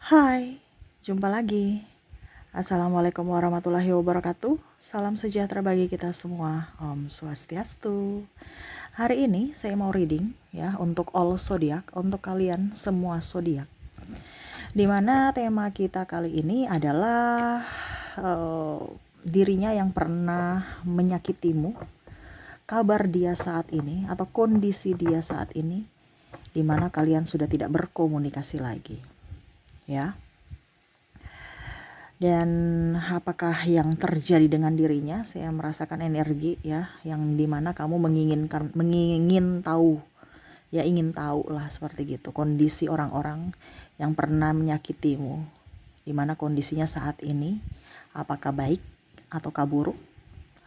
Hai, jumpa lagi. Assalamualaikum warahmatullahi wabarakatuh. Salam sejahtera bagi kita semua. Om Swastiastu. Hari ini saya mau reading ya untuk all zodiak, untuk kalian semua zodiak. Dimana tema kita kali ini adalah dirinya yang pernah menyakitimu, kabar dia saat ini atau kondisi dia saat ini, dimana kalian sudah tidak berkomunikasi lagi. Ya. Dan apakah yang terjadi dengan dirinya? Saya merasakan energi ya, yang dimana kamu ingin tahu lah seperti gitu kondisi orang-orang yang pernah menyakitimu, dimana kondisinya saat ini, apakah baik ataukah buruk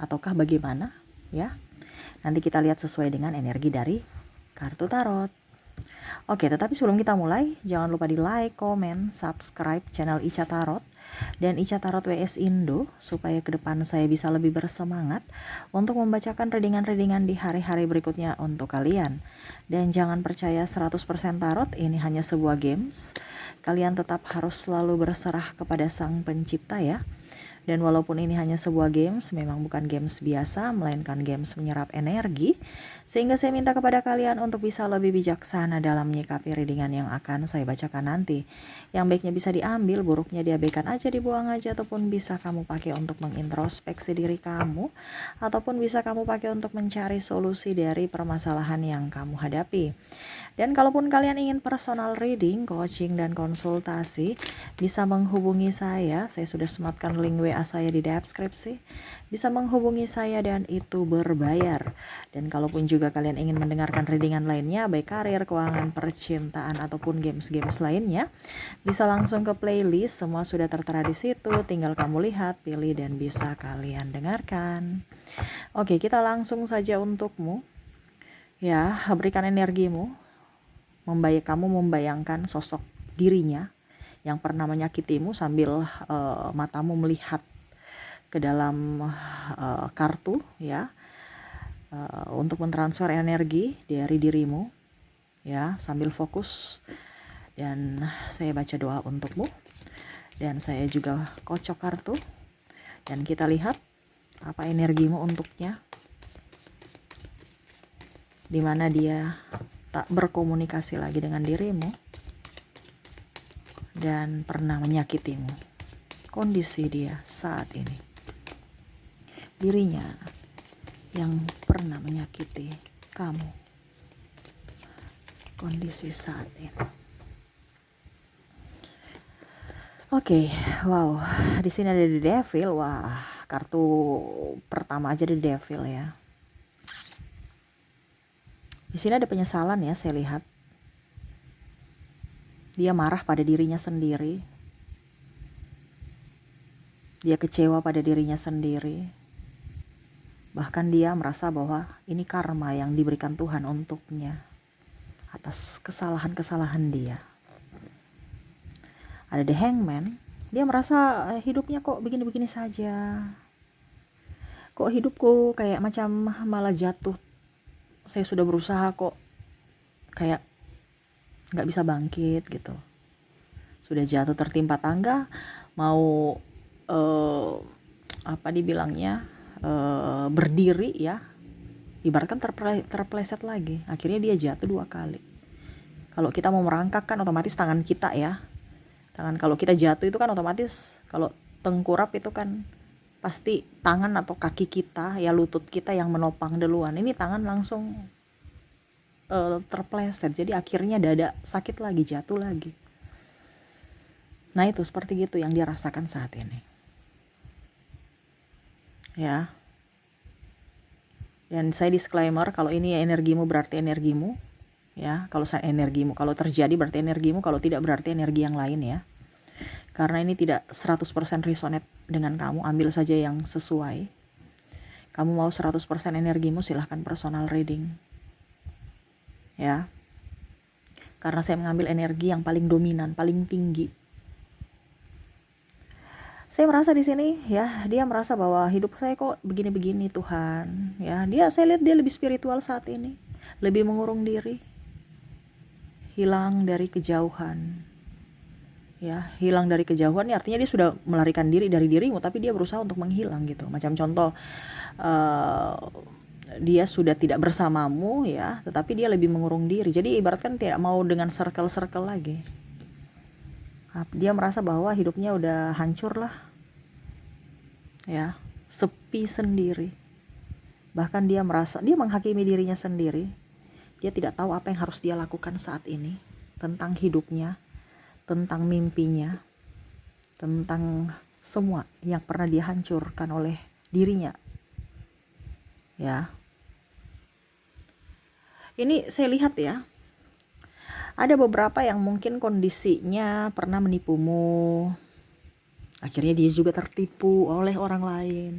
ataukah bagaimana ya. Nanti kita lihat sesuai dengan energi dari kartu tarot. Oke, tetapi sebelum kita mulai, jangan lupa di like, komen, subscribe channel Ica Tarot dan Ica Tarot WS Indo, supaya ke depan saya bisa lebih bersemangat untuk membacakan readingan-readingan di hari-hari berikutnya untuk kalian. Dan jangan percaya 100% tarot, ini hanya sebuah games. Kalian tetap harus selalu berserah kepada Sang Pencipta ya. Dan walaupun ini hanya sebuah games, memang bukan games biasa, melainkan games menyerap energi. Sehingga saya minta kepada kalian untuk bisa lebih bijaksana dalam menyikapi readingan yang akan saya bacakan nanti. Yang baiknya bisa diambil, buruknya diabaikan aja, dibuang aja, ataupun bisa kamu pakai untuk mengintrospeksi diri kamu, ataupun bisa kamu pakai untuk mencari solusi dari permasalahan yang kamu hadapi. Dan kalaupun kalian ingin personal reading, coaching, dan konsultasi, bisa menghubungi saya. Saya sudah sematkan link WA saya di deskripsi. Bisa menghubungi saya dan itu berbayar. Dan kalaupun juga kalian ingin mendengarkan readingan lainnya, baik karir, keuangan, percintaan, ataupun games-games lainnya, bisa langsung ke playlist. Semua sudah tertera di situ. Tinggal kamu lihat, pilih, dan bisa kalian dengarkan. Oke, kita langsung saja untukmu. Ya, berikan energimu. Kamu membayangkan sosok dirinya yang pernah menyakitimu sambil matamu melihat ke dalam kartu ya, untuk mentransfer energi dari dirimu ya, sambil fokus. Dan saya baca doa untukmu dan saya juga kocok kartu dan kita lihat apa energimu untuknya, dimana dia tak berkomunikasi lagi dengan dirimu dan pernah menyakitimu. Kondisi dia saat ini, dirinya yang pernah menyakiti kamu, kondisi saat ini. Oke, wow, di sini ada The Devil. Wah, kartu pertama aja The Devil ya. Di sini ada penyesalan ya, saya lihat. Dia marah pada dirinya sendiri. Dia kecewa pada dirinya sendiri. Bahkan dia merasa bahwa ini karma yang diberikan Tuhan untuknya atas kesalahan-kesalahan dia. Ada The Hangman. Dia merasa hidupnya kok begini-begini saja. Kok hidupku kayak macam malah jatuh. Saya sudah berusaha kok kayak gak bisa bangkit gitu. Sudah jatuh tertimpa tangga, mau berdiri ya, ibaratkan terpleset lagi. Akhirnya dia jatuh 2 kali. Kalau kita mau merangkak kan otomatis tangan kita ya. Kalau kita jatuh itu kan otomatis, kalau tengkurap itu kan pasti tangan atau kaki kita ya, lutut kita yang menopang duluan. Ini tangan langsung terpleset, jadi akhirnya dada sakit lagi, jatuh lagi. Nah itu seperti gitu yang dia rasakan saat ini ya. Dan saya disclaimer, kalau ini energimu berarti energimu ya. Kalau energimu, kalau terjadi berarti energimu, kalau tidak berarti energi yang lain ya. Karena ini tidak 100% resonate dengan kamu, ambil saja yang sesuai. Kamu mau 100% energimu, silahkan personal reading ya. Karena saya mengambil energi yang paling dominan, paling tinggi. Saya merasa di sini ya, dia merasa bahwa hidup saya kok begini-begini Tuhan ya. Saya lihat dia lebih spiritual saat ini, lebih mengurung diri, hilang dari kejauhan. Ya, hilang dari kejauhan ya artinya dia sudah melarikan diri dari dirimu, tapi dia berusaha untuk menghilang gitu. Macam contoh, eh, dia sudah tidak bersamamu ya, tetapi dia lebih mengurung diri. Jadi ibaratkan tidak mau dengan circle-circle lagi. Dia merasa bahwa hidupnya udah hancur lah, ya, sepi sendiri. Bahkan dia merasa, dia menghakimi dirinya sendiri. Dia tidak tahu apa yang harus dia lakukan saat ini, tentang hidupnya, tentang mimpinya, tentang semua yang pernah dia hancurkan oleh dirinya. Ya, ini saya lihat ya, ada beberapa yang mungkin kondisinya pernah menipumu, akhirnya dia juga tertipu oleh orang lain,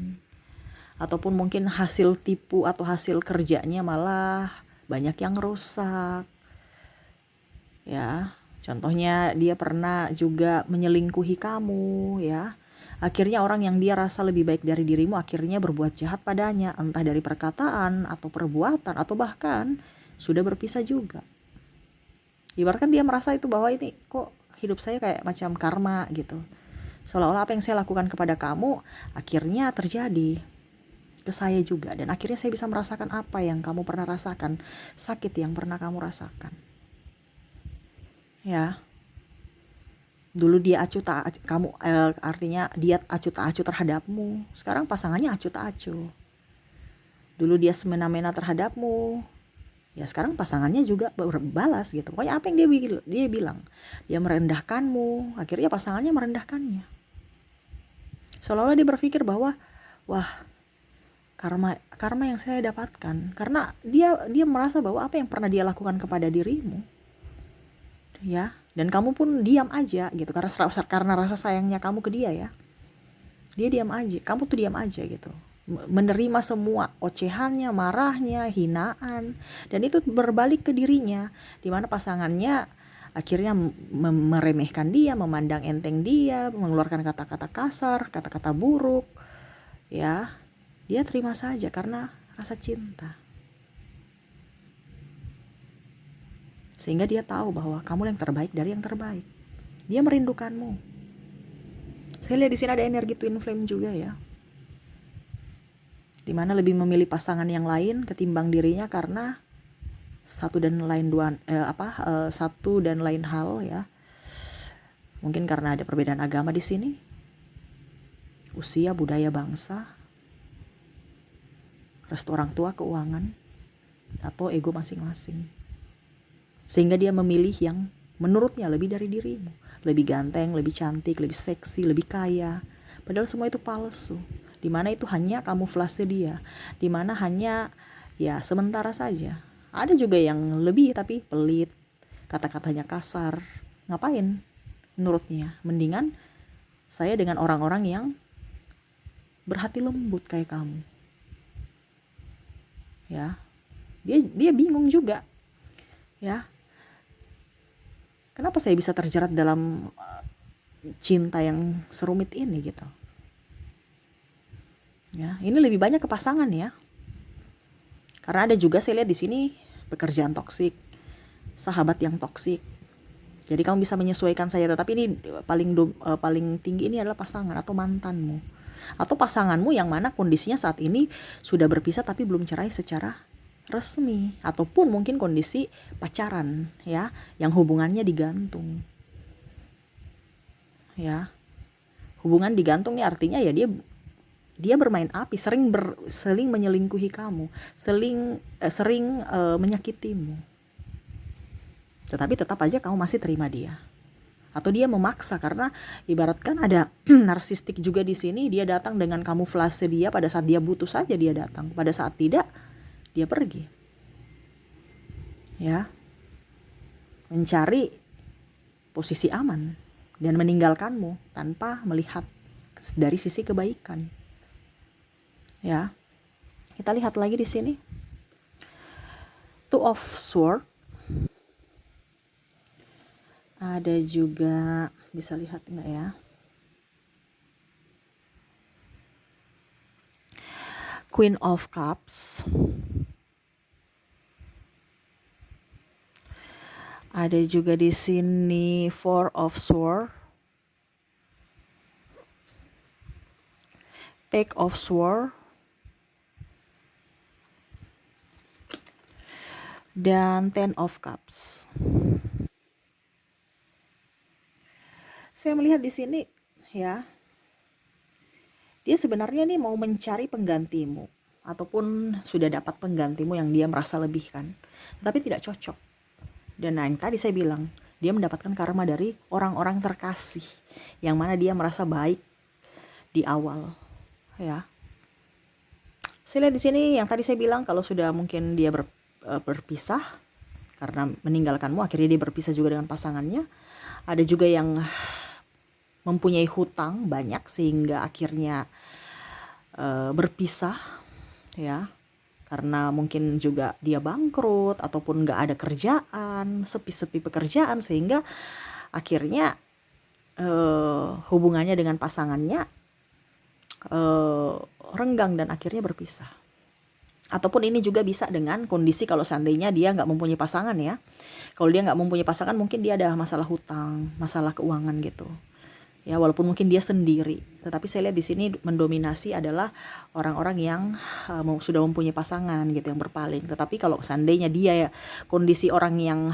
ataupun mungkin hasil tipu atau hasil kerjanya malah banyak yang rusak. Ya, contohnya dia pernah juga menyelingkuhi kamu ya. Akhirnya orang yang dia rasa lebih baik dari dirimu akhirnya berbuat jahat padanya, entah dari perkataan atau perbuatan atau bahkan sudah berpisah juga. Ibaratkan dia merasa itu bahwa ini kok hidup saya kayak macam karma gitu. Seolah-olah apa yang saya lakukan kepada kamu akhirnya terjadi ke saya juga, dan akhirnya saya bisa merasakan apa yang kamu pernah rasakan, sakit yang pernah kamu rasakan. Ya, dulu dia acuh tak kamu, artinya dia acuh tak acuh terhadapmu, sekarang pasangannya acuh tak acuh. Dulu dia semena-mena terhadapmu, ya sekarang pasangannya juga berbalas gitu. Pokoknya apa yang dia bilang, dia merendahkanmu, akhirnya pasangannya merendahkannya. Seolah-olah dia berpikir bahwa wah, karma yang saya dapatkan, karena dia merasa bahwa apa yang pernah dia lakukan kepada dirimu, ya, dan kamu pun diam aja gitu, karena rasa sayangnya kamu ke dia ya, dia diam aja, kamu tuh diam aja gitu, menerima semua ocehannya, marahnya, hinaan, dan itu berbalik ke dirinya, dimana pasangannya akhirnya meremehkan dia, memandang enteng dia, mengeluarkan kata-kata kasar, kata-kata buruk, ya. Dia terima saja karena rasa cinta. Sehingga dia tahu bahwa kamu yang terbaik dari yang terbaik. Dia merindukanmu. Saya lihat di sini ada energi twin flame juga ya. Dimana lebih memilih pasangan yang lain ketimbang dirinya karena satu dan lain hal ya. Mungkin karena ada perbedaan agama di sini, usia, budaya, bangsa, restu orang tua, keuangan, atau ego masing-masing. Sehingga dia memilih yang menurutnya lebih dari dirimu, lebih ganteng, lebih cantik, lebih seksi, lebih kaya. Padahal semua itu palsu. Dimana itu hanya kamuflase dia, dimana hanya ya sementara saja. Ada juga yang lebih tapi pelit, kata-katanya kasar. Ngapain? Menurutnya mendingan saya dengan orang-orang yang berhati lembut kayak kamu. Ya, dia bingung juga. Ya, kenapa saya bisa terjerat dalam cinta yang serumit ini gitu. Ya, ini lebih banyak ke pasangan ya. Karena ada juga saya lihat di sini pekerjaan toksik, sahabat yang toksik. Jadi kamu bisa menyesuaikan saya, tetapi ini paling tinggi ini adalah pasangan atau mantanmu. Atau pasanganmu yang mana kondisinya saat ini sudah berpisah tapi belum cerai secara resmi, ataupun mungkin kondisi pacaran ya, yang hubungannya digantung. Ya. Hubungan digantung nih artinya ya dia bermain api, sering menyelingkuhi kamu, sering menyakitimu. Tetapi tetap aja kamu masih terima dia. Atau dia memaksa karena ibaratkan ada narsistik juga di sini, dia datang dengan kamuflase dia, pada saat dia butuh saja dia datang, pada saat tidak dia pergi. Ya. Mencari posisi aman dan meninggalkanmu tanpa melihat dari sisi kebaikan. Ya. Kita lihat lagi di sini. Two of Swords. Ada juga, bisa lihat enggak ya? Queen of Cups. Ada juga di sini Four of Swords. Page of Swords, dan Ten of Cups. Saya melihat di sini ya, dia sebenarnya nih mau mencari penggantimu, ataupun sudah dapat penggantimu yang dia merasa lebih kan, tapi tidak cocok. Dan yang tadi saya bilang, dia mendapatkan karma dari orang-orang terkasih, yang mana dia merasa baik di awal ya. Saya lihat di sini yang tadi saya bilang, kalau sudah mungkin dia berpisah karena meninggalkanmu, akhirnya dia berpisah juga dengan pasangannya. Ada juga yang mempunyai hutang banyak sehingga akhirnya berpisah ya, karena mungkin juga dia bangkrut ataupun nggak ada kerjaan, sepi-sepi pekerjaan, sehingga akhirnya hubungannya dengan pasangannya renggang dan akhirnya berpisah. Ataupun ini juga bisa dengan kondisi kalau seandainya dia nggak mempunyai pasangan ya. Kalau dia nggak mempunyai pasangan, mungkin dia ada masalah hutang, masalah keuangan gitu. Ya, walaupun mungkin dia sendiri, tetapi saya lihat di sini mendominasi adalah orang-orang yang sudah mempunyai pasangan gitu, yang berpaling. Tetapi kalau seandainya dia ya, kondisi orang yang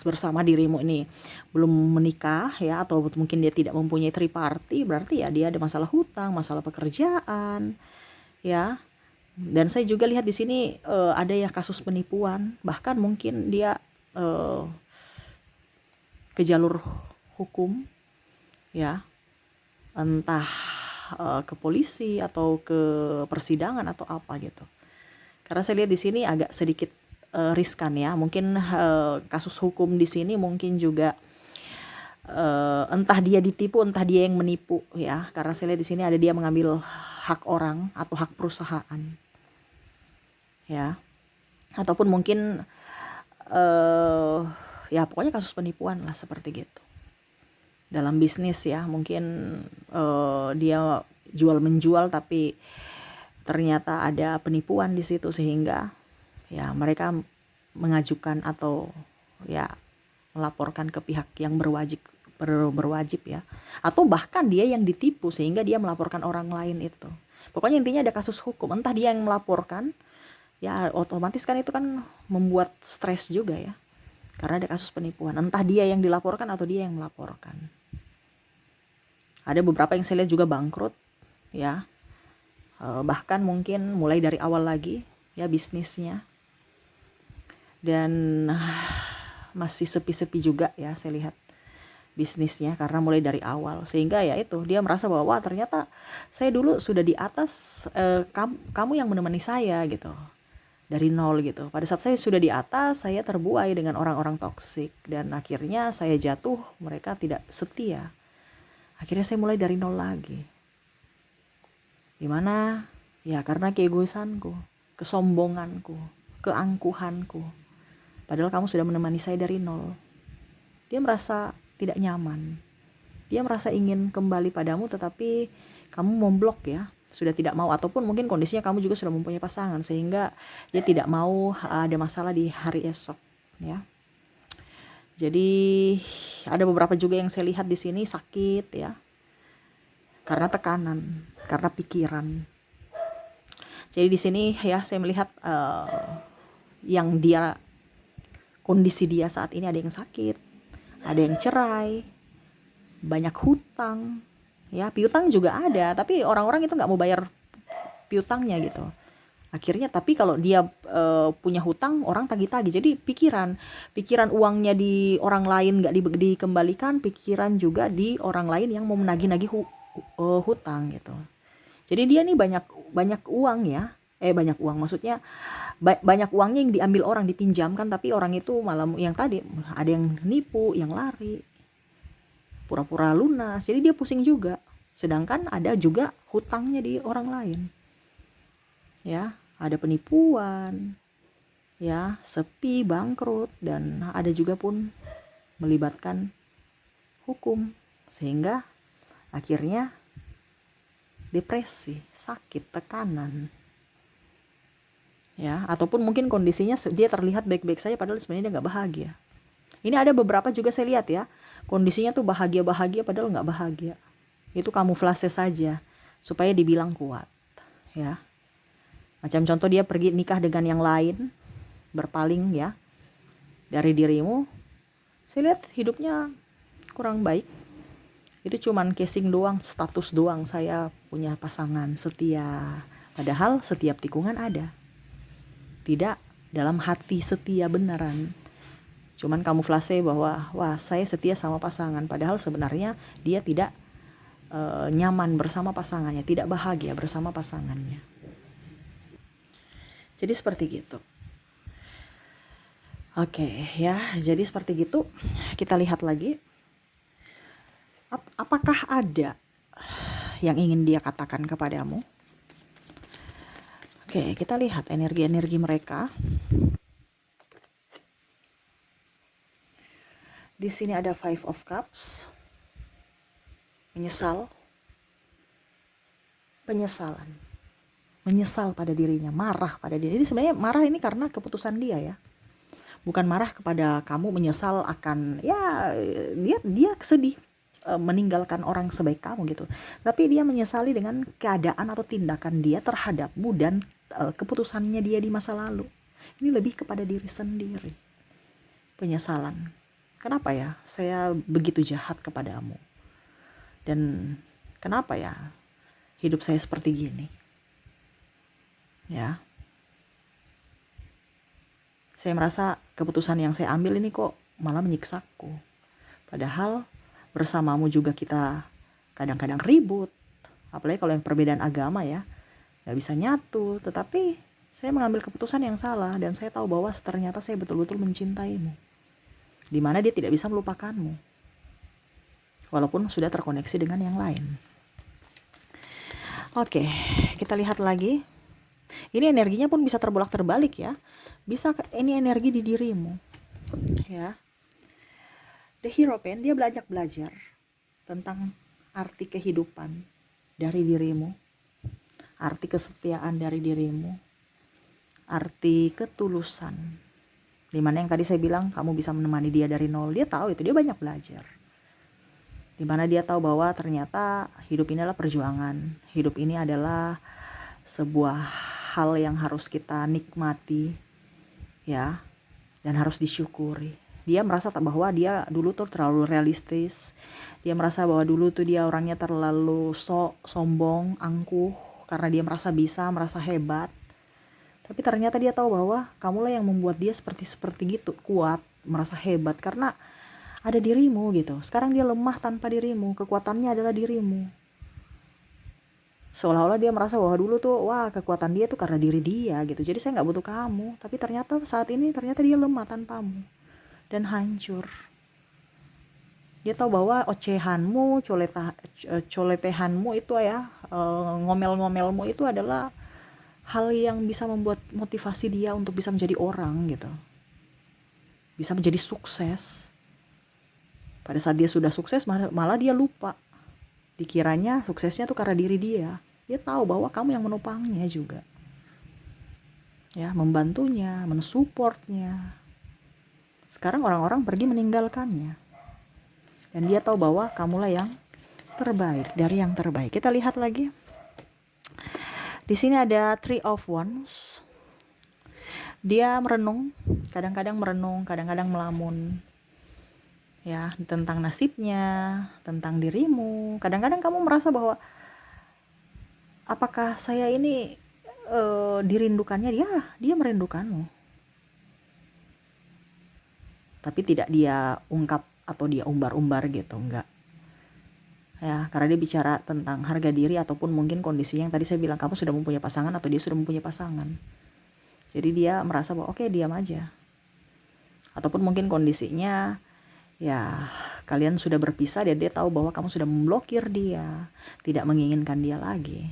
bersama dirimu ini belum menikah ya, atau mungkin dia tidak mempunyai triparty, berarti ya dia ada masalah hutang, masalah pekerjaan ya. Dan saya juga lihat di sini ada ya kasus penipuan, bahkan mungkin dia ke jalur hukum ya, entah ke polisi atau ke persidangan atau apa gitu. Karena saya lihat di sini agak sedikit riskan ya. Mungkin kasus hukum di sini mungkin juga entah dia ditipu, entah dia yang menipu ya. Karena saya lihat di sini ada dia mengambil hak orang atau hak perusahaan ya. Ataupun mungkin ya pokoknya kasus penipuan lah seperti gitu. Dalam bisnis ya, mungkin dia jual menjual tapi ternyata ada penipuan di situ, sehingga ya mereka mengajukan atau ya melaporkan ke pihak yang berwajib ya, atau bahkan dia yang ditipu sehingga dia melaporkan orang lain itu. Pokoknya intinya ada kasus hukum, entah dia yang melaporkan ya, otomatis kan itu kan membuat stres juga ya, karena ada kasus penipuan, entah dia yang dilaporkan atau dia yang melaporkan. Ada beberapa yang saya lihat juga bangkrut ya, bahkan mungkin mulai dari awal lagi ya bisnisnya, dan masih sepi-sepi juga ya saya lihat bisnisnya, karena mulai dari awal, sehingga ya itu dia merasa bahwa wah, ternyata saya dulu sudah di atas, kamu yang menemani saya gitu dari nol gitu. Pada saat saya sudah di atas, saya terbuai dengan orang-orang toksik, dan akhirnya saya jatuh, mereka tidak setia. Akhirnya saya mulai dari nol lagi. Dimana? Ya karena keegoisanku, kesombonganku, keangkuhanku. Padahal kamu sudah menemani saya dari nol. Dia merasa tidak nyaman. Dia merasa ingin kembali padamu, tetapi kamu memblok ya, sudah tidak mau. Ataupun mungkin kondisinya kamu juga sudah mempunyai pasangan, sehingga dia tidak mau ada masalah di hari esok ya. Jadi ada beberapa juga yang saya lihat di sini sakit ya, karena tekanan, karena pikiran. Jadi di sini ya saya melihat yang dia, kondisi dia saat ini, ada yang sakit, ada yang cerai, banyak hutang ya, piutang juga ada, tapi orang-orang itu nggak mau bayar piutangnya gitu. Akhirnya tapi kalau dia punya hutang, orang tagih-tagih. Jadi pikiran uangnya di orang lain nggak dikembalikan, pikiran juga di orang lain yang mau menagih-nagih hutang gitu. Jadi dia nih banyak uang ya, banyak uang maksudnya banyak uangnya yang diambil orang, dipinjamkan, tapi orang itu malah yang tadi ada yang nipu, yang lari, pura-pura lunas. Jadi dia pusing juga, sedangkan ada juga hutangnya di orang lain ya, ada penipuan ya, sepi, bangkrut, dan ada juga pun melibatkan hukum, sehingga akhirnya depresi, sakit, tekanan ya. Ataupun mungkin kondisinya dia terlihat baik-baik saja padahal sebenarnya dia nggak bahagia. Ini ada beberapa juga saya lihat ya, kondisinya tuh bahagia-bahagia padahal nggak bahagia. Itu kamuflase saja supaya dibilang kuat ya. Macam contoh dia pergi nikah dengan yang lain, berpaling ya dari dirimu. Saya lihat hidupnya kurang baik. Itu cuman casing doang, status doang, saya punya pasangan setia. Padahal setiap tikungan ada. Tidak dalam hati setia beneran. Cuman kamuflase bahwa wah saya setia sama pasangan. Padahal sebenarnya dia tidak nyaman bersama pasangannya, tidak bahagia bersama pasangannya. Jadi seperti gitu. Oke ya, jadi seperti gitu. Kita lihat lagi. Apakah ada yang ingin dia katakan kepadamu? Oke, kita lihat energi-energi mereka. Di sini ada Five of Cups. Penyesalan. Menyesal pada dirinya, marah pada dirinya. Jadi sebenarnya marah ini karena keputusan dia ya. Bukan marah kepada kamu, menyesal akan ya dia sedih meninggalkan orang sebaik kamu gitu. Tapi dia menyesali dengan keadaan atau tindakan dia terhadapmu dan keputusannya dia di masa lalu. Ini lebih kepada diri sendiri. Penyesalan. Kenapa ya saya begitu jahat kepadamu? Dan kenapa ya hidup saya seperti gini? Ya. Saya merasa keputusan yang saya ambil ini kok malah menyiksaku. Padahal bersamamu juga kita kadang-kadang ribut. Apalagi kalau yang perbedaan agama ya. Gak bisa nyatu. Tetapi saya mengambil keputusan yang salah. Dan saya tahu bahwa ternyata saya betul-betul mencintaimu. Dimana dia tidak bisa melupakanmu. Walaupun sudah terkoneksi dengan yang lain. Oke, kita lihat lagi. Ini energinya pun bisa terbolak-terbalik ya. Bisa ini energi di dirimu. Ya. The Hierophant, dia belajar tentang arti kehidupan dari dirimu. Arti kesetiaan dari dirimu. Arti ketulusan. Dimana yang tadi saya bilang kamu bisa menemani dia dari nol. Dia tahu itu, dia banyak belajar. Dimana dia tahu bahwa ternyata hidup ini adalah perjuangan. Hidup ini adalah sebuah hal yang harus kita nikmati ya, dan harus disyukuri. Dia merasa bahwa dia dulu tuh terlalu realistis. Dia merasa bahwa dulu tuh dia orangnya terlalu sombong, angkuh, karena dia merasa bisa, merasa hebat. Tapi ternyata dia tahu bahwa kamulah yang membuat dia seperti gitu, kuat, merasa hebat karena ada dirimu gitu. Sekarang dia lemah tanpa dirimu, kekuatannya adalah dirimu. Seolah-olah dia merasa bahwa dulu tuh wah kekuatan dia tuh karena diri dia gitu. Jadi saya gak butuh kamu. Tapi ternyata saat ini ternyata dia lemah tanpamu. Dan hancur. Dia tahu bahwa ocehanmu, coletehanmu itu ya, ngomel-ngomelmu itu adalah hal yang bisa membuat motivasi dia untuk bisa menjadi orang gitu. Bisa menjadi sukses. Pada saat dia sudah sukses malah dia lupa. Dikiranya suksesnya tuh karena diri dia. Dia tahu bahwa kamu yang menopangnya juga. Ya, membantunya, mensupportnya. Sekarang orang-orang pergi meninggalkannya. Dan dia tahu bahwa kamulah yang terbaik, dari yang terbaik. Kita lihat lagi. Di sini ada Three of Wands. Dia merenung, kadang-kadang merenung, kadang-kadang melamun. Ya, tentang nasibnya, tentang dirimu. Kadang-kadang kamu merasa bahwa apakah saya ini dirindukannya? Dia merindukanmu. Tapi tidak dia ungkap atau dia umbar-umbar gitu, enggak. Ya, karena dia bicara tentang harga diri ataupun mungkin kondisinya yang tadi saya bilang kamu sudah mempunyai pasangan atau dia sudah mempunyai pasangan. Jadi dia merasa bahwa oke, diam aja. Ataupun mungkin kondisinya ya kalian sudah berpisah dan dia tahu bahwa kamu sudah memblokir dia, tidak menginginkan dia lagi.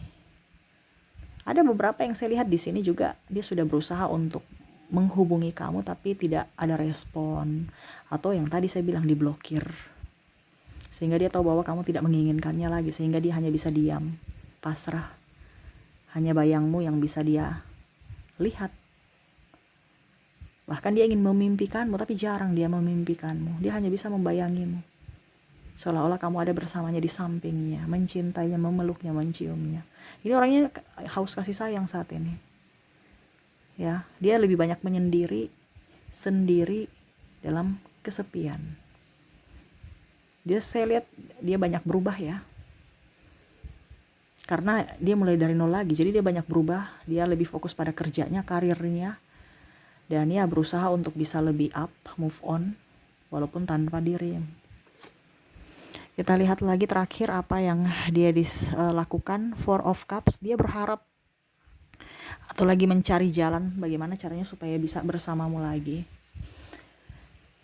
Ada beberapa yang saya lihat di sini juga dia sudah berusaha untuk menghubungi kamu tapi tidak ada respon, atau yang tadi saya bilang diblokir. Sehingga dia tahu bahwa kamu tidak menginginkannya lagi, sehingga dia hanya bisa diam, pasrah. Hanya bayangmu yang bisa dia lihat. Bahkan dia ingin memimpikanmu tapi jarang dia memimpikanmu. Dia hanya bisa membayangimu. Seolah-olah kamu ada bersamanya di sampingnya, mencintainya, memeluknya, menciumnya. Ini orangnya haus kasih sayang saat ini. Ya, dia lebih banyak menyendiri, sendiri dalam kesepian. Saya lihat dia banyak berubah ya. Karena dia mulai dari nol lagi, jadi dia banyak berubah. Dia lebih fokus pada kerjanya, karirnya. Dan dia berusaha untuk bisa lebih up, move on, walaupun tanpa diri. Kita lihat lagi terakhir apa yang dia lakukan. Four of Cups, dia berharap atau lagi mencari jalan bagaimana caranya supaya bisa bersamamu lagi.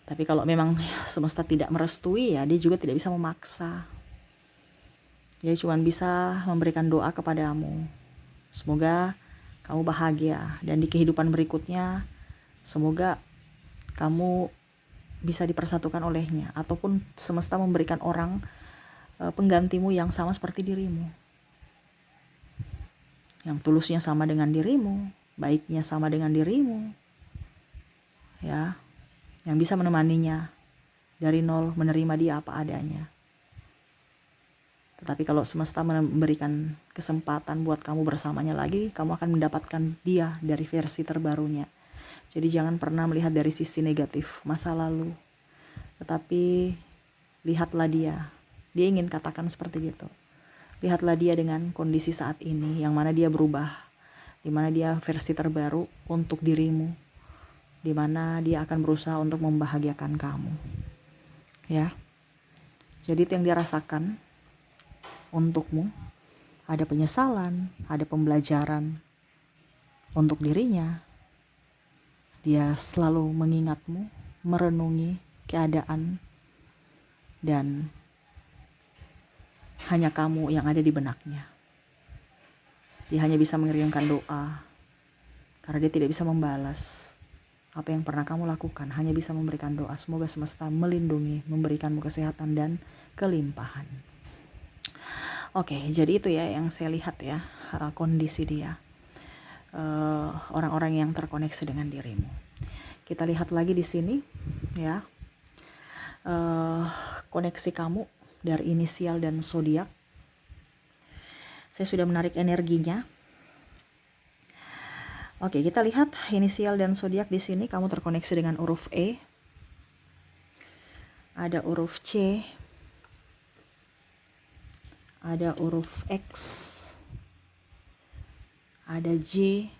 Tapi kalau memang semesta tidak merestui ya, dia juga tidak bisa memaksa. Dia cuma bisa memberikan doa kepadamu. Semoga kamu bahagia dan di kehidupan berikutnya semoga kamu bisa dipersatukan olehnya, ataupun semesta memberikan orang penggantimu yang sama seperti dirimu, yang tulusnya sama dengan dirimu, baiknya sama dengan dirimu, ya, yang bisa menemaninya dari nol, menerima dia apa adanya. Tetapi kalau semesta memberikan kesempatan buat kamu bersamanya lagi, kamu akan mendapatkan dia dari versi terbarunya. Jadi jangan pernah melihat dari sisi negatif masa lalu, tetapi lihatlah dia. Dia ingin katakan seperti itu. Lihatlah dia dengan kondisi saat ini, yang mana dia berubah, di mana dia versi terbaru untuk dirimu, di mana dia akan berusaha untuk membahagiakan kamu. Ya. Jadi itu yang dia rasakan untukmu. Ada penyesalan, ada pembelajaran untuk dirinya. Dia selalu mengingatmu, merenungi keadaan, dan hanya kamu yang ada di benaknya. Dia hanya bisa mengirimkan doa, karena dia tidak bisa membalas apa yang pernah kamu lakukan. Hanya bisa memberikan doa, semoga semesta melindungi, memberikanmu kesehatan dan kelimpahan. Oke, jadi itu ya yang saya lihat ya, kondisi dia. Orang-orang yang terkoneksi dengan dirimu. Kita lihat lagi di sini ya, koneksi kamu dari inisial dan zodiak. Saya sudah menarik energinya. Oke, kita lihat inisial dan zodiak di sini. Kamu terkoneksi dengan huruf E, ada huruf C, ada huruf X, ada J,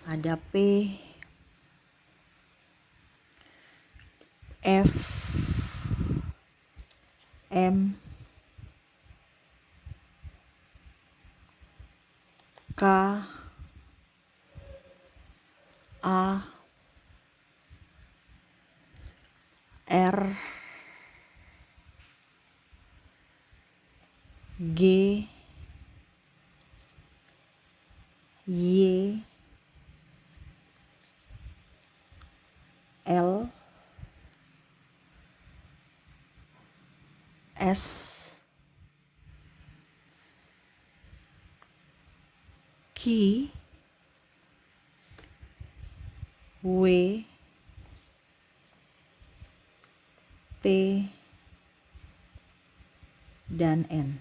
ada P, F, M, K, A, R, G, Y, L, S, Q, W, T, dan N.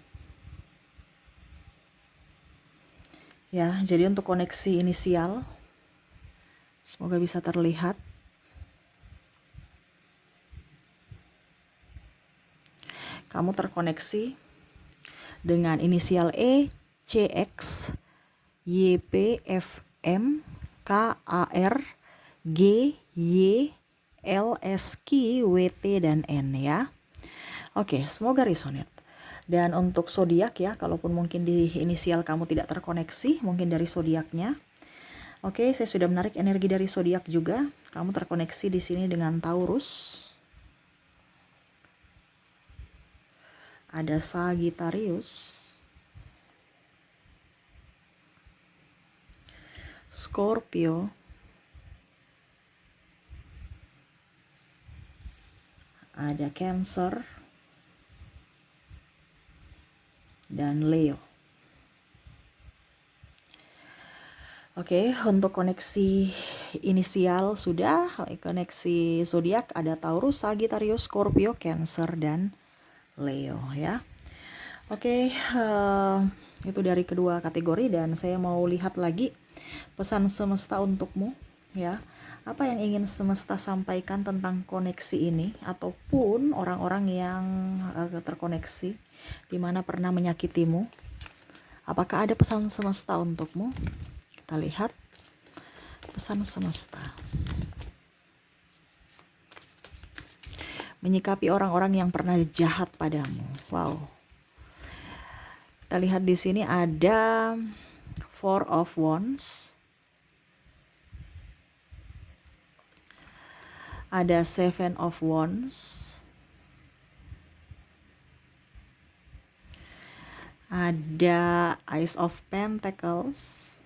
Ya, jadi untuk koneksi inisial, semoga bisa terlihat. Kamu terkoneksi dengan inisial E, C, X, Y, P, F, M, K, A, R, G, Y, L, S, Q, W, T, dan N ya. Oke, semoga resonate. Dan untuk zodiak ya, kalaupun mungkin di inisial kamu tidak terkoneksi, mungkin dari zodiaknya. Oke, saya sudah menarik energi dari zodiak juga. Kamu terkoneksi di sini dengan Taurus. Ada Sagittarius, Scorpio, ada Cancer, dan Leo. Oke, untuk koneksi inisial sudah, koneksi zodiak ada Taurus, Sagittarius, Scorpio, Cancer, dan Leo ya. Oke, itu dari kedua kategori dan saya mau lihat lagi pesan semesta untukmu ya. Apa yang ingin semesta sampaikan tentang koneksi ini ataupun orang-orang yang terkoneksi di mana pernah menyakitimu? Apakah ada pesan semesta untukmu? Kita lihat pesan semesta. Menyikapi orang-orang yang pernah jahat padamu. Wow. Kita lihat di sini ada Four of Wands. Ada Seven of Wands. Ada Ace of Pentacles.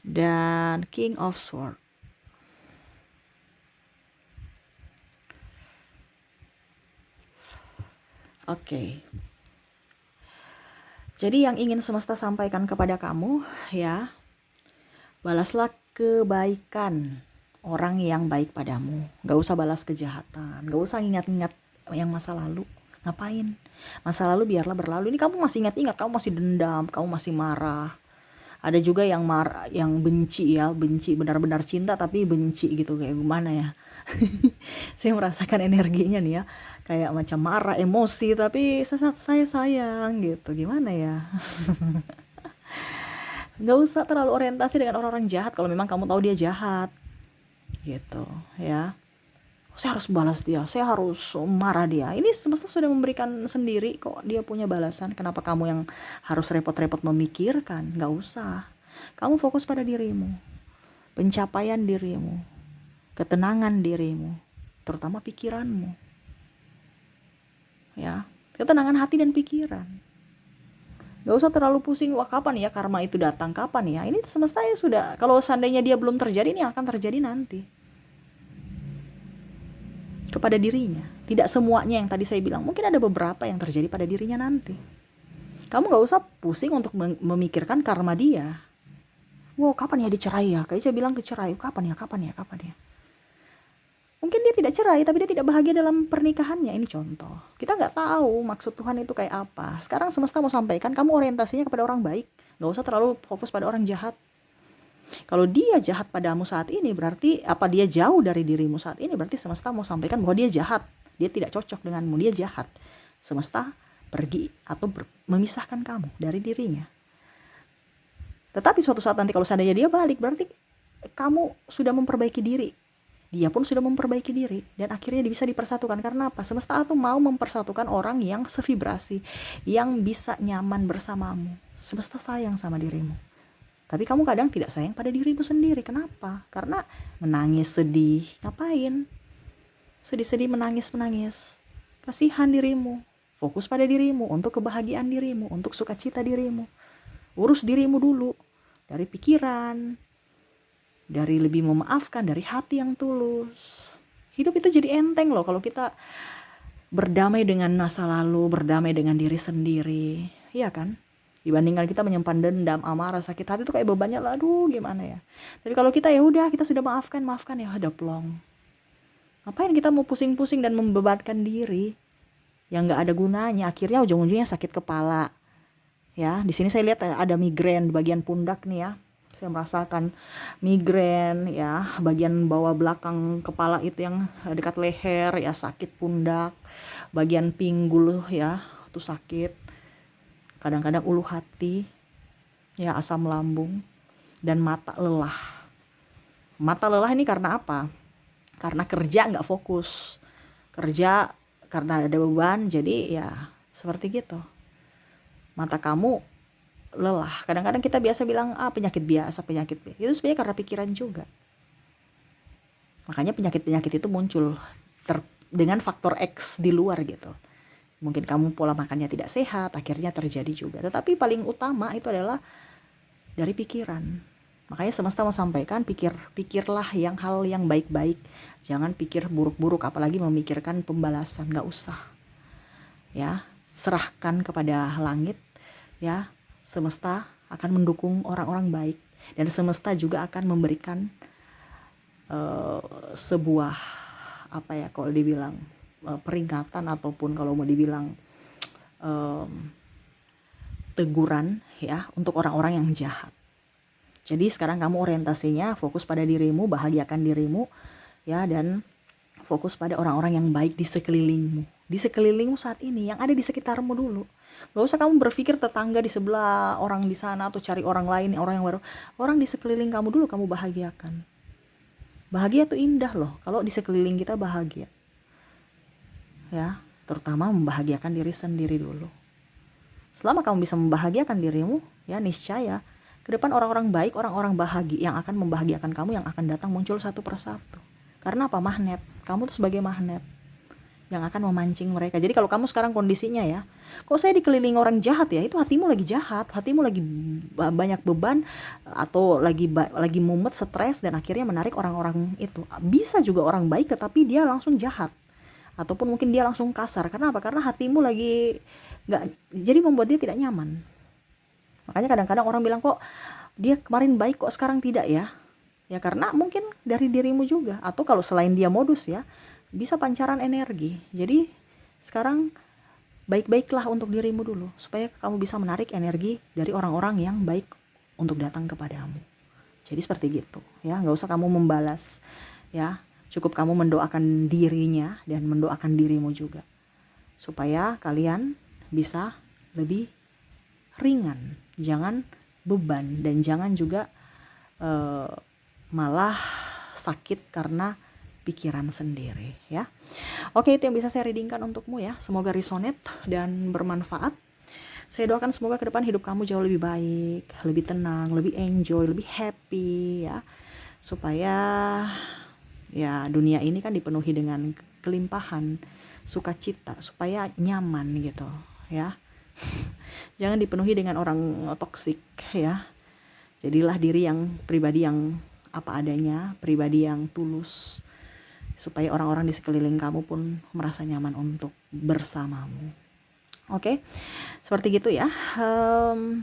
Dan King of Swords. Oke. Jadi yang ingin semesta sampaikan kepada kamu ya, balaslah kebaikan orang yang baik padamu. Gak usah balas kejahatan, gak usah ingat-ingat yang masa lalu. Ngapain? Masa lalu biarlah berlalu. Ini kamu masih ingat-ingat, kamu masih dendam, kamu masih marah. Ada juga yang marah, yang benci ya, benci benar-benar cinta tapi benci gitu, kayak gimana ya. Saya merasakan energinya nih ya, kayak macam marah, emosi tapi saya sayang gitu, gimana ya. Nggak usah terlalu orientasi dengan orang-orang jahat kalau memang kamu tahu dia jahat gitu ya. Saya harus balas dia, saya harus marah dia. Ini semesta sudah memberikan sendiri kok, dia punya balasan. Kenapa kamu yang harus repot-repot memikirkan? Nggak usah. Kamu fokus pada dirimu, pencapaian dirimu, ketenangan dirimu, terutama pikiranmu. Ya, ketenangan hati dan pikiran. Gak usah terlalu pusing, wah kapan ya karma itu datang, kapan ya. Ini semesta ya sudah, kalau seandainya dia belum terjadi, ini akan terjadi nanti. Kepada dirinya. Tidak semuanya yang tadi saya bilang, mungkin ada beberapa yang terjadi pada dirinya nanti. Kamu gak usah pusing untuk memikirkan karma dia. Wow, kapan ya dicerai ya? Kayak saya bilang kecerai, kapan ya. Mungkin dia tidak cerai, tapi dia tidak bahagia dalam pernikahannya. Ini contoh. Kita gak tahu maksud Tuhan itu kayak apa. Sekarang semesta mau sampaikan, kamu orientasinya kepada orang baik. Gak usah terlalu fokus pada orang jahat. Kalau dia jahat padamu saat ini, berarti apa dia jauh dari dirimu saat ini, berarti semesta mau sampaikan bahwa dia jahat. Dia tidak cocok denganmu, dia jahat. Semesta pergi atau memisahkan kamu dari dirinya. Tetapi suatu saat nanti kalau seandainya dia balik, berarti kamu sudah memperbaiki diri. Dia pun sudah memperbaiki diri. Dan akhirnya bisa dipersatukan. Karena apa? Semesta itu mau mempersatukan orang yang sevibrasi, yang bisa nyaman bersamamu. Semesta sayang sama dirimu. Tapi kamu kadang tidak sayang pada dirimu sendiri. Kenapa? Karena menangis, sedih. Ngapain? Sedih-sedih, menangis-menangis. Kasihan dirimu. Fokus pada dirimu, untuk kebahagiaan dirimu, untuk sukacita dirimu. Urus dirimu dulu. Dari pikiran, dari lebih memaafkan, dari hati yang tulus. Hidup itu jadi enteng loh kalau kita berdamai dengan masa lalu, berdamai dengan diri sendiri. Iya kan? Dibandingkan kita menyimpan dendam, amarah, sakit hati itu kayak bebannya, aduh gimana ya. Tapi kalau kita ya udah, kita sudah maafkan ya udah plong. Ngapain kita mau pusing-pusing dan membebankan diri yang nggak ada gunanya? Akhirnya ujung-ujungnya sakit kepala. Ya, di sini saya lihat ada migrain di bagian pundak nih ya. Saya merasakan migrain ya, bagian bawah belakang kepala itu yang dekat leher ya sakit pundak, bagian pinggul ya itu sakit. Kadang-kadang ulu hati, ya asam lambung, dan mata lelah. Mata lelah ini karena apa? Karena kerja nggak fokus. Kerja karena ada beban, jadi ya seperti gitu. Mata kamu lelah. Kadang-kadang kita biasa bilang, penyakit biasa. Itu sebenarnya karena pikiran juga. Makanya penyakit-penyakit itu muncul dengan faktor X di luar gitu. Mungkin kamu pola makannya tidak sehat, akhirnya terjadi juga. Tetapi paling utama itu adalah dari pikiran. Makanya semesta mau sampaikan, pikirlah hal yang baik-baik. Jangan pikir buruk-buruk, apalagi memikirkan pembalasan, gak usah. Ya, serahkan kepada langit, ya. Semesta akan mendukung orang-orang baik, dan semesta juga akan memberikan sebuah apa ya, kalau dibilang peringatan, ataupun kalau mau dibilang teguran ya, untuk orang-orang yang jahat. Jadi sekarang kamu orientasinya fokus pada dirimu, bahagiakan dirimu ya, dan fokus pada orang-orang yang baik di sekelilingmu. Di sekelilingmu saat ini, yang ada di sekitarmu dulu. Gak usah kamu berpikir tetangga di sebelah, orang di sana, atau cari orang lain, orang yang baru. Orang di sekeliling kamu dulu kamu bahagiakan. Bahagia tuh indah loh kalau di sekeliling kita bahagia. Ya, terutama membahagiakan diri sendiri dulu. Selama kamu bisa membahagiakan dirimu, ya niscaya ke depan orang-orang baik, orang-orang bahagia yang akan membahagiakan kamu yang akan datang muncul satu persatu. Karena apa? Magnet. Kamu tuh sebagai magnet yang akan memancing mereka. Jadi kalau kamu sekarang kondisinya ya, kok saya dikelilingi orang jahat ya, itu hatimu lagi jahat, hatimu lagi banyak beban, atau lagi mumet, stres, dan akhirnya menarik orang-orang itu. Bisa juga orang baik tetapi dia langsung jahat, ataupun mungkin dia langsung kasar. Karena apa? Karena hatimu lagi nggak, jadi membuat dia tidak nyaman. Makanya kadang-kadang orang bilang, kok dia kemarin baik kok sekarang tidak ya. Ya karena mungkin dari dirimu juga, atau kalau selain dia modus ya, bisa pancaran energi. Jadi sekarang baik-baiklah untuk dirimu dulu, supaya kamu bisa menarik energi dari orang-orang yang baik untuk datang kepadamu. Jadi seperti gitu ya, nggak usah kamu membalas ya, cukup kamu mendoakan dirinya dan mendoakan dirimu juga, supaya kalian bisa lebih ringan, jangan beban, dan jangan juga malah sakit karena pikiran sendiri ya. Oke, itu yang bisa saya readingkan untukmu ya. Semoga resonate dan bermanfaat. Saya doakan semoga ke depan hidup kamu jauh lebih baik, lebih tenang, lebih enjoy, lebih happy ya. Supaya ya dunia ini kan dipenuhi dengan kelimpahan, sukacita, supaya nyaman gitu ya. Jangan dipenuhi dengan orang toksik ya. Jadilah diri yang pribadi yang apa adanya, pribadi yang tulus, supaya orang-orang di sekeliling kamu pun merasa nyaman untuk bersamamu. Oke, seperti gitu ya.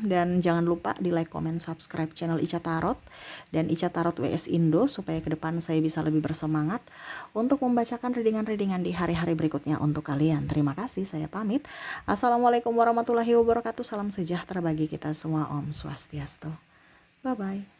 Dan jangan lupa di like, comment, subscribe channel Ica Tarot dan Ica Tarot WS Indo, supaya ke depan saya bisa lebih bersemangat untuk membacakan readingan-readingan di hari-hari berikutnya untuk kalian. Terima kasih, saya pamit. Assalamualaikum warahmatullahi wabarakatuh. Salam sejahtera bagi kita semua. Om Swastiastu. Bye-bye.